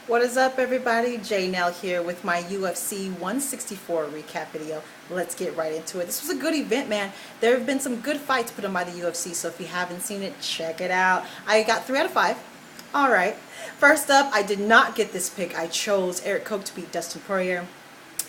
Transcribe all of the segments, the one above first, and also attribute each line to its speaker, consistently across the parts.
Speaker 1: What is up, everybody? J Nell here with my UFC 164 recap video. Let's get right into it. This was a good event, man. There have been some good fights put on by the UFC, so if you haven't seen it, check it out. I got 3 out of 5. All right. First up, I did not get this pick. I chose Eric Koch to beat Dustin Poirier.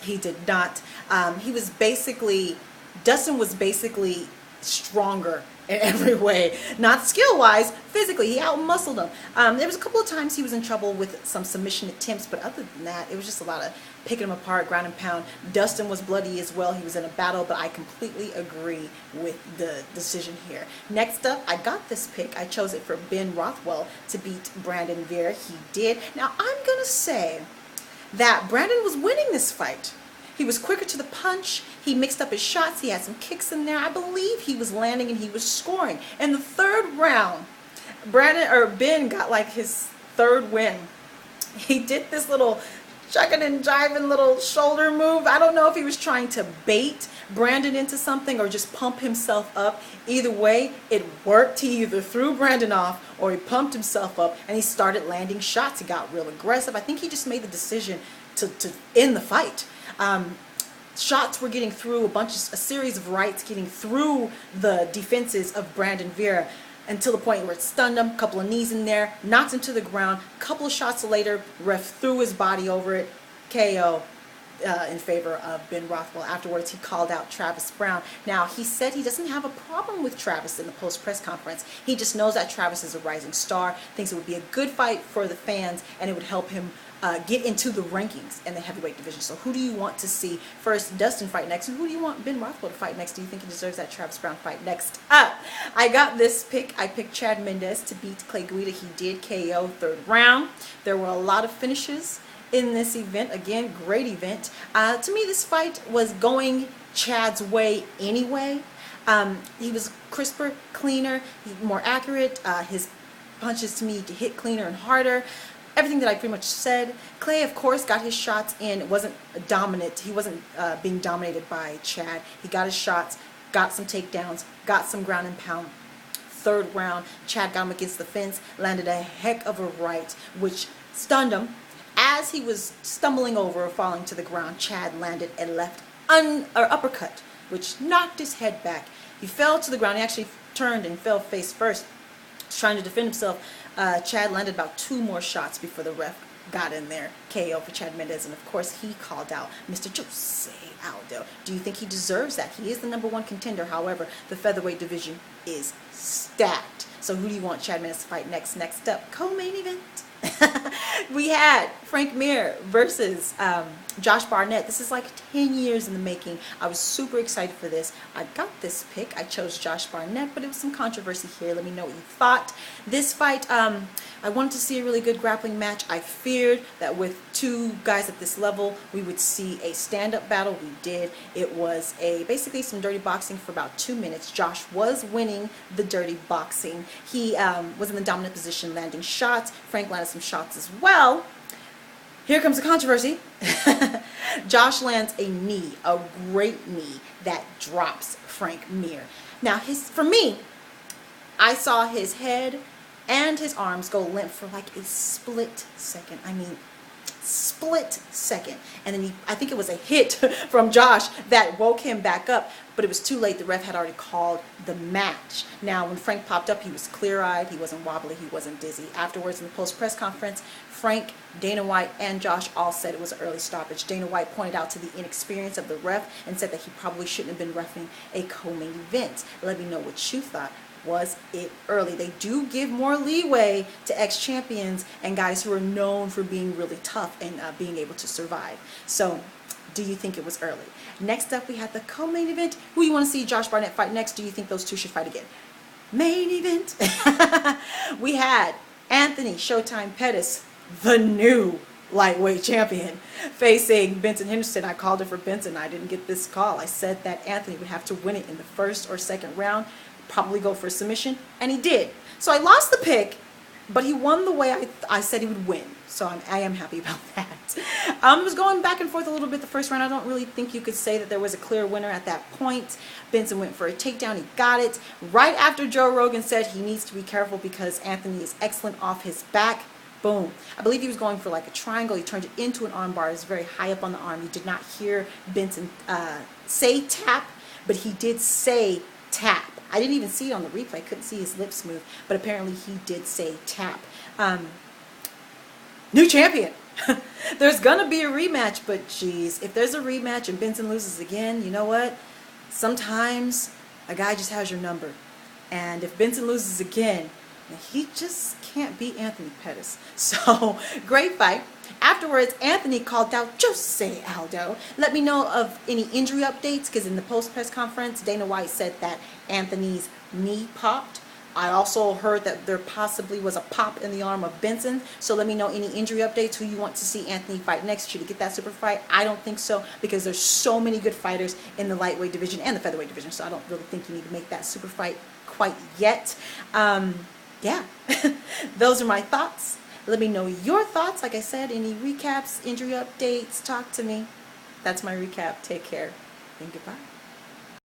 Speaker 1: He did not. Dustin was basically stronger in every way, not skill-wise, physically. He out-muscled him. There was a couple of times he was in trouble with some submission attempts, but other than that, it was just a lot of picking him apart, ground and pound. Dustin was bloody as well. He was in a battle, but I completely agree with the decision here. Next up, I got this pick. I chose it for Ben Rothwell to beat Brandon Vera. He did. Now, I'm going to say that Brandon was winning this fight. He was quicker to the punch. He mixed up his shots. He had some kicks in there. I believe he was landing and he was scoring. In the third round, Ben got like his third win. He did this little chucking and jiving little shoulder move. I don't know if he was trying to bait Brandon into something or just pump himself up. Either way, it worked. He either threw Brandon off or he pumped himself up and he started landing shots. He got real aggressive. I think he just made the decision to end the fight. Shots were getting through, a series of rights getting through the defenses of Brandon Vera until the point where it stunned him, a couple of knees in there, knocked him to the ground. A couple of shots later, ref threw his body over it, KO in favor of Ben Rothwell. Afterwards, he called out Travis Brown. Now, he said he doesn't have a problem with Travis in the post-press conference. He just knows that Travis is a rising star, thinks it would be a good fight for the fans, and it would help him get into the rankings in the heavyweight division. So who do you want to see first Dustin fight next, and who do you want Ben Rothwell to fight next? Do you think he deserves that Travis Brown fight next up? I got this pick. I picked Chad Mendes to beat Clay Guida. He did KO third round. There were a lot of finishes in this event. Again, great event. To me, this fight was going Chad's way anyway. He was crisper, cleaner, more accurate. His punches to me hit cleaner and harder. Everything that I pretty much said. Clay, of course, got his shots in. It wasn't dominant. He wasn't being dominated by Chad. He got his shots, got some takedowns, got some ground and pound. Third round, Chad got him against the fence, landed a heck of a right, which stunned him. As he was stumbling over or falling to the ground, Chad landed a left uppercut, which knocked his head back. He fell to the ground. He actually turned and fell face first, trying to defend himself. Chad landed about 2 more shots before the ref got in there. KO for Chad Mendes, and of course he called out Mr. Jose Aldo. Do you think he deserves that? He is the #1 contender. However, the featherweight division is stacked. So who do you want Chad Mendes to fight next? Next up, co-main event. We had Frank Mir versus Josh Barnett. This is like 10 years in the making. I was super excited for this. I got this pick. I chose Josh Barnett, but it was some controversy here. Let me know what you thought. This fight, I wanted to see a really good grappling match. I feared that with 2 guys at this level, we would see a stand-up battle. We did. It was basically some dirty boxing for about 2 minutes. Josh was winning the dirty boxing. He was in the dominant position, landing shots. Frank landed some shots as well. Here comes the controversy. Josh lands a knee, a great knee that drops Frank Mir. Now, for me, I saw his head and his arms go limp for like a split second. I mean, split second. And then I think it was a hit from Josh that woke him back up, but it was too late. The ref had already called the match. Now, when Frank popped up, he was clear-eyed, he wasn't wobbly, he wasn't dizzy. Afterwards, in the post-press conference, Frank, Dana White, and Josh all said it was an early stoppage. Dana White pointed out to the inexperience of the ref and said that he probably shouldn't have been reffing a co-main event. Let me know what you thought. Was it early? They do give more leeway to ex-champions and guys who are known for being really tough and being able to survive. So, do you think it was early? Next up, we had the co-main event. Who you want to see Josh Barnett fight next? Do you think those 2 should fight again? Main event. We had Anthony Showtime Pettis, the new lightweight champion, facing Benson Henderson. I called it for Benson. I didn't get this call. I said that Anthony would have to win it in the first or second round, probably go for a submission, and he did. So I lost the pick, but he won the way I said he would win. So I am happy about that. It was going back and forth a little bit the first round. I don't really think you could say that there was a clear winner at that point. Benson went for a takedown. He got it. Right after Joe Rogan said he needs to be careful because Anthony is excellent off his back, Boom. I believe he was going for like a triangle. He turned it into an arm bar. It was very high up on the arm. You did not hear Benson say tap, but he did say tap. I didn't even see it on the replay. I couldn't see his lips move, but apparently he did say tap. New champion. There's going to be a rematch, but geez, if there's a rematch and Benson loses again, you know what? Sometimes a guy just has your number. And if Benson loses again, he just can't beat Anthony Pettis. So, great fight. Afterwards, Anthony called out Jose Aldo. Let me know of any injury updates, because in the post-press conference, Dana White said that Anthony's knee popped. I also heard that there possibly was a pop in the arm of Benson. So let me know any injury updates, who you want to see Anthony fight next. Should he get that super fight? I don't think so, because there's so many good fighters in the lightweight division and the featherweight division. So I don't really think you need to make that super fight quite yet. Yeah, those are my thoughts. Let me know your thoughts. Like I said, any recaps, injury updates, talk to me. That's my recap. Take care and goodbye.